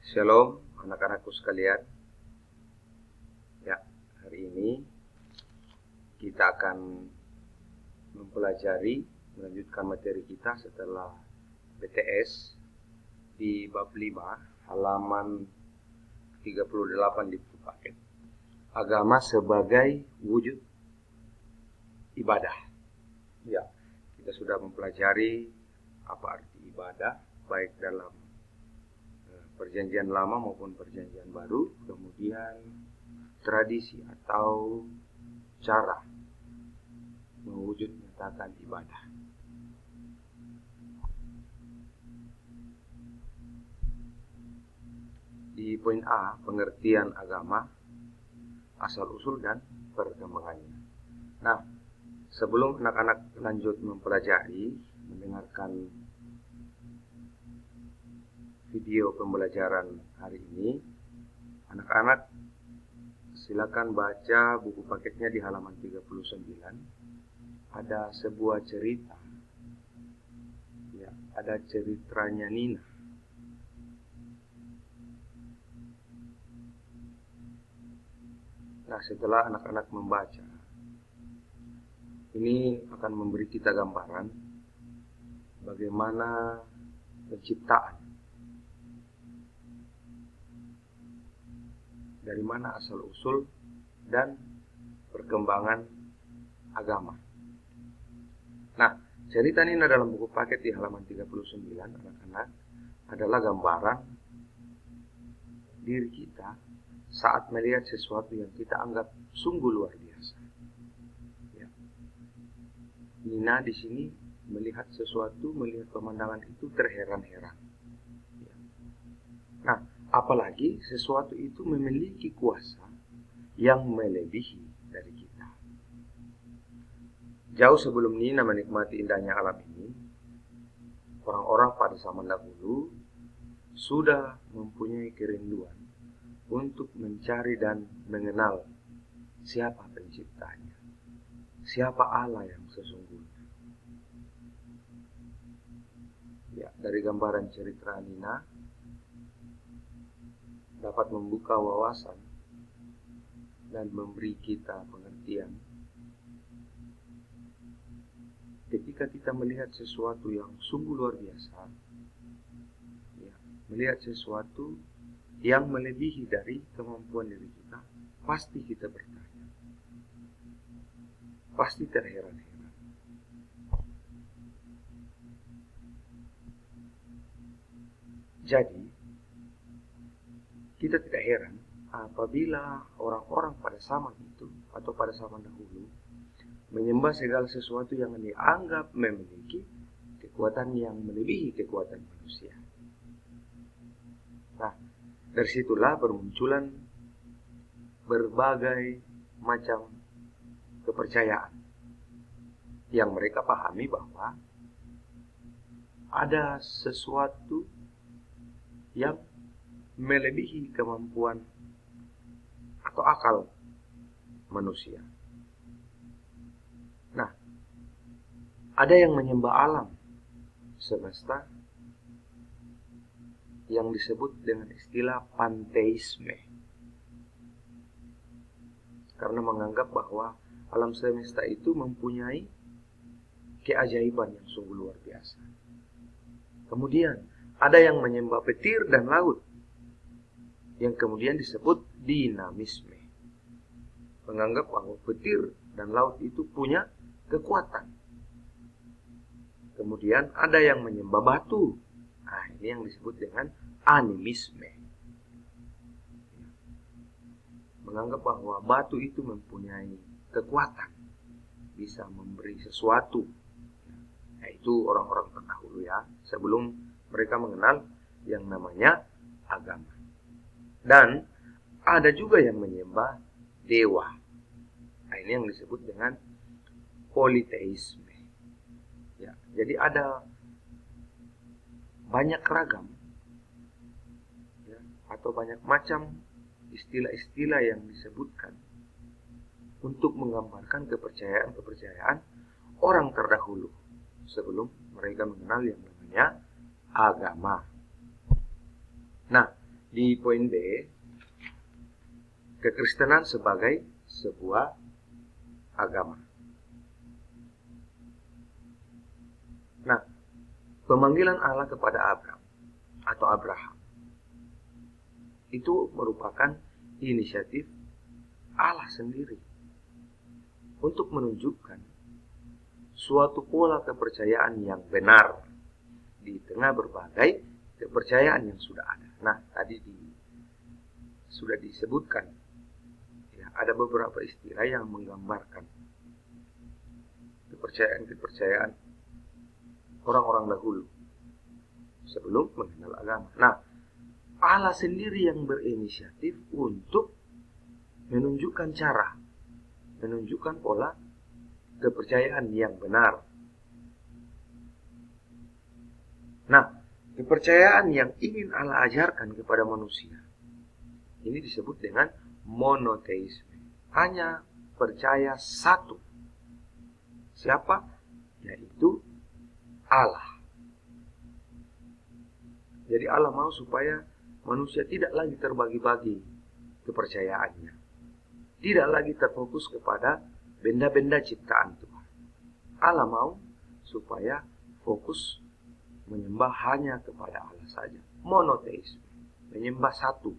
Shalom anak-anakku sekalian. Ya, hari ini kita akan melanjutkan materi kita setelah BTS di bab 5 halaman 38 di buku paket. Agama sebagai wujud ibadah. Ya, kita sudah mempelajari apa arti ibadah baik dalam Perjanjian Lama maupun Perjanjian Baru, kemudian tradisi atau cara mewujud nyatakan ibadah. Di poin A, pengertian agama, asal-usul dan perkembangannya. Nah, sebelum anak-anak lanjut mempelajari, mendengarkan video pembelajaran hari ini, anak-anak silakan baca buku paketnya di halaman 39. Ada sebuah cerita, ya, ada ceritanya Nina. Nah, setelah anak-anak membaca, ini akan memberi kita gambaran bagaimana penciptaan, dari mana asal-usul dan perkembangan agama. Nah, cerita ini dalam buku paket di halaman 39, anak-anak, adalah gambaran diri kita saat melihat sesuatu yang kita anggap sungguh luar biasa. Ya. Nina di sini melihat sesuatu, melihat pemandangan itu terheran-heran. Ya. Nah, apalagi sesuatu itu memiliki kuasa yang melebihi dari kita. Jauh sebelum Nina menikmati indahnya alam ini, orang-orang pada zaman dahulu sudah mempunyai kerinduan untuk mencari dan mengenal siapa penciptanya, siapa Allah yang sesungguhnya. Ya, dari gambaran cerita Nina dapat membuka wawasan dan memberi kita pengertian ketika kita melihat sesuatu yang sungguh luar biasa, ya, melihat sesuatu yang melebihi dari kemampuan diri kita, pasti kita bertanya, pasti terheran-heran. Jadi kita tidak heran apabila orang-orang pada zaman itu atau pada zaman dahulu menyembah segala sesuatu yang dianggap memiliki kekuatan yang melebihi kekuatan manusia. Nah, dari situlah bermunculan berbagai macam kepercayaan yang mereka pahami bahwa ada sesuatu yang melebihi kemampuan atau akal manusia. Nah, ada yang menyembah alam semesta yang disebut dengan istilah panteisme, karena menganggap bahwa alam semesta itu mempunyai keajaiban yang sungguh luar biasa. Kemudian ada yang menyembah petir dan laut, yang kemudian disebut dinamisme, menganggap bahwa petir dan laut itu punya kekuatan. Kemudian ada yang menyembah batu. Nah, ini yang disebut dengan animisme, menganggap bahwa batu itu mempunyai kekuatan, bisa memberi sesuatu. Nah, itu orang-orang terdahulu ya, sebelum mereka mengenal yang namanya agama. Dan ada juga yang menyembah dewa. Nah, ini yang disebut dengan politeisme. Ya, jadi ada banyak ragam, ya, atau banyak macam istilah-istilah yang disebutkan untuk menggambarkan kepercayaan-kepercayaan orang terdahulu sebelum mereka mengenal yang namanya agama. Nah, di poin B, kekristenan sebagai sebuah agama. Nah, pemanggilan Allah kepada Abraham atau Abraham itu merupakan inisiatif Allah sendiri untuk menunjukkan suatu pola kepercayaan yang benar di tengah berbagai kepercayaan yang sudah ada. Nah, tadi sudah disebutkan, ya, ada beberapa istilah yang menggambarkan kepercayaan-kepercayaan orang-orang dahulu sebelum mengenal agama. Nah, Allah sendiri yang berinisiatif untuk menunjukkan cara, menunjukkan pola kepercayaan yang benar. Nah, kepercayaan yang ingin Allah ajarkan kepada manusia ini disebut dengan monoteisme. Hanya percaya satu. Siapa? Yaitu Allah. Jadi Allah mau supaya manusia tidak lagi terbagi-bagi kepercayaannya. Tidak lagi terfokus kepada benda-benda ciptaan Tuhan. Allah mau supaya fokus menyembah hanya kepada Allah saja. Monoteisme. Menyembah satu.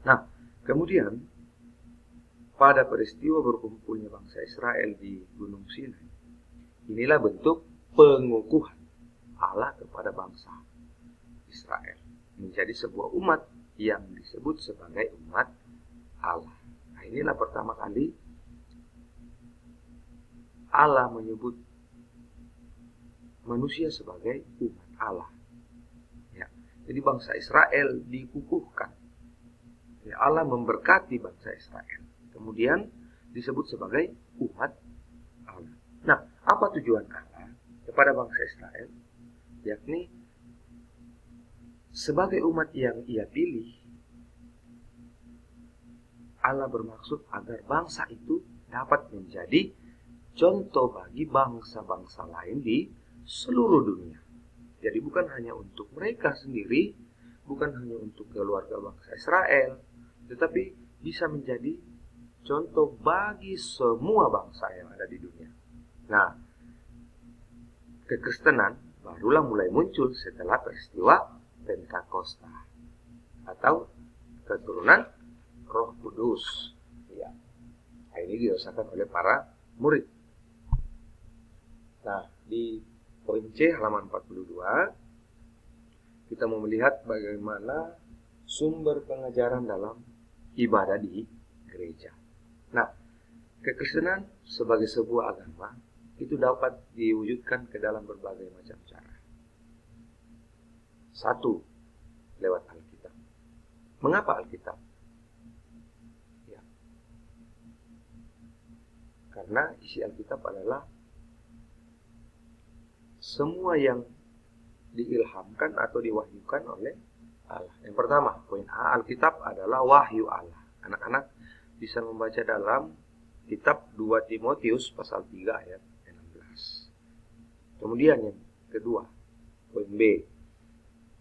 Nah, kemudian pada peristiwa berkumpulnya bangsa Israel di Gunung Sinai, inilah bentuk pengukuhan Allah kepada bangsa Israel menjadi sebuah umat yang disebut sebagai umat Allah. Nah, inilah pertama kali Allah menyebut manusia sebagai umat Allah. Ya, jadi bangsa Israel dikukuhkan. Ya, Allah memberkati bangsa Israel. Kemudian disebut sebagai umat Allah. Nah, apa tujuan Allah kepada bangsa Israel? Yakni sebagai umat yang Ia pilih, Allah bermaksud agar bangsa itu dapat menjadi contoh bagi bangsa-bangsa lain di seluruh dunia. Jadi bukan hanya untuk mereka sendiri, bukan hanya untuk keluarga bangsa Israel, tetapi bisa menjadi contoh bagi semua bangsa yang ada di dunia. Nah, kekristenan barulah mulai muncul setelah peristiwa Pentakosta atau keturunan Roh Kudus. Ya. Nah, ini dirasakan oleh para murid. Nah, di poin C halaman 42 kita mau melihat bagaimana sumber pengajaran dalam ibadah di gereja. Nah, kekristenan sebagai sebuah agama itu dapat diwujudkan ke dalam berbagai macam cara. Satu, lewat Alkitab. Mengapa Alkitab? Ya. Karena isi Alkitab adalah semua yang diilhamkan atau diwahyukan oleh Allah. Yang pertama, poin A, Alkitab adalah wahyu Allah. Anak-anak bisa membaca dalam kitab 2 Timotius pasal 3 ayat 16. Kemudian yang kedua, poin B,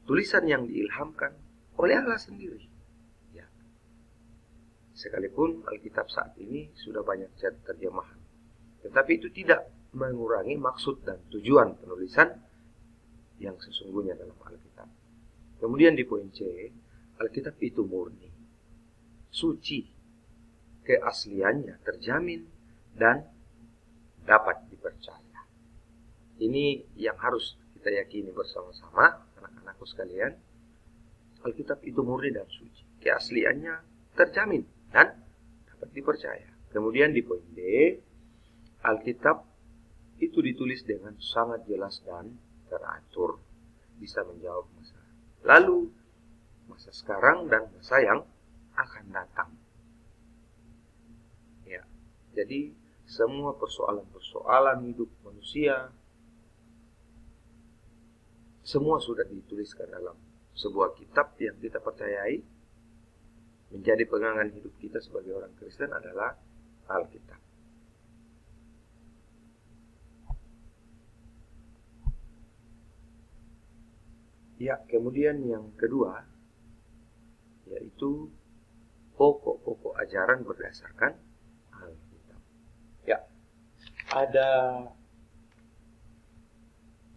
tulisan yang diilhamkan oleh Allah sendiri. Ya. Sekalipun Alkitab saat ini sudah banyak terjemahan, tetapi itu tidak mengurangi maksud dan tujuan penulisan yang sesungguhnya dalam Alkitab. Kemudian di poin C, Alkitab itu murni, suci, keasliannya terjamin dan dapat dipercaya. Ini yang harus kita yakini bersama-sama, anak-anakku sekalian. Alkitab itu murni dan suci, keasliannya terjamin dan dapat dipercaya. Kemudian di poin D, Alkitab itu ditulis dengan sangat jelas dan teratur, bisa menjawab masa lalu, masa sekarang, dan masa yang akan datang. Ya, jadi semua persoalan-persoalan hidup manusia semua sudah dituliskan dalam sebuah kitab yang kita percayai menjadi pegangan hidup kita sebagai orang Kristen adalah Alkitab. Ya, kemudian yang kedua yaitu pokok-pokok ajaran berdasarkan Alkitab. Ya, ada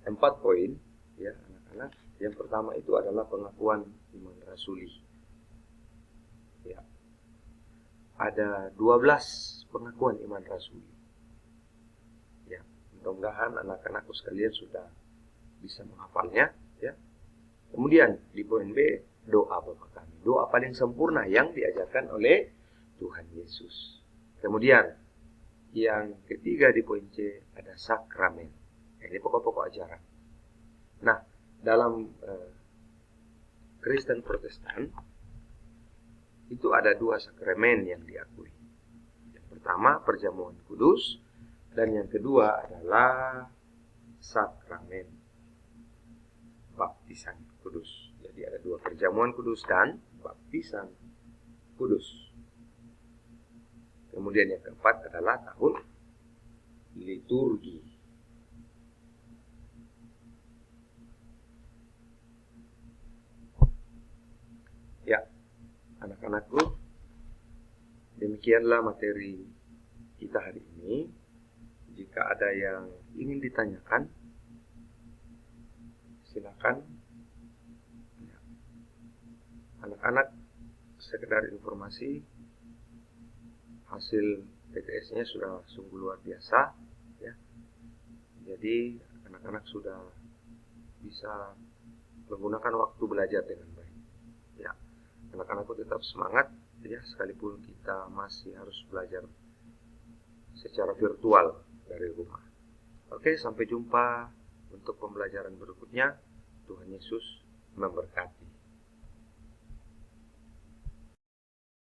4 poin ya anak-anak. Yang pertama itu adalah pengakuan iman rasuli. Ya. Ada 12 pengakuan iman rasuli. Ya, mudah-mudahan anak-anakku sekalian sudah bisa menghafalnya ya. Kemudian di poin B, doa Bapa kami. Doa paling sempurna yang diajarkan oleh Tuhan Yesus. Kemudian yang ketiga di poin C ada sakramen. Ini pokok-pokok ajaran. Nah, dalam Kristen Protestan itu ada 2 sakramen yang diakui. Yang pertama perjamuan kudus dan yang kedua adalah sakramen baptisan kudus. Jadi ada 2, perjamuan kudus dan baptisan kudus. Kemudian yang keempat adalah tahun liturgi. Ya, anak-anakku, demikianlah materi kita hari ini. Jika ada yang ingin ditanyakan, silakan. Ya. Anak-anak, sekedar informasi, hasil PTS-nya sudah sungguh luar biasa, ya. Jadi anak-anak sudah bisa menggunakan waktu belajar dengan baik. Ya, anak-anakku tetap semangat, ya, sekalipun kita masih harus belajar secara virtual dari rumah. Oke, sampai jumpa untuk pembelajaran berikutnya. Tuhan Yesus memberkati.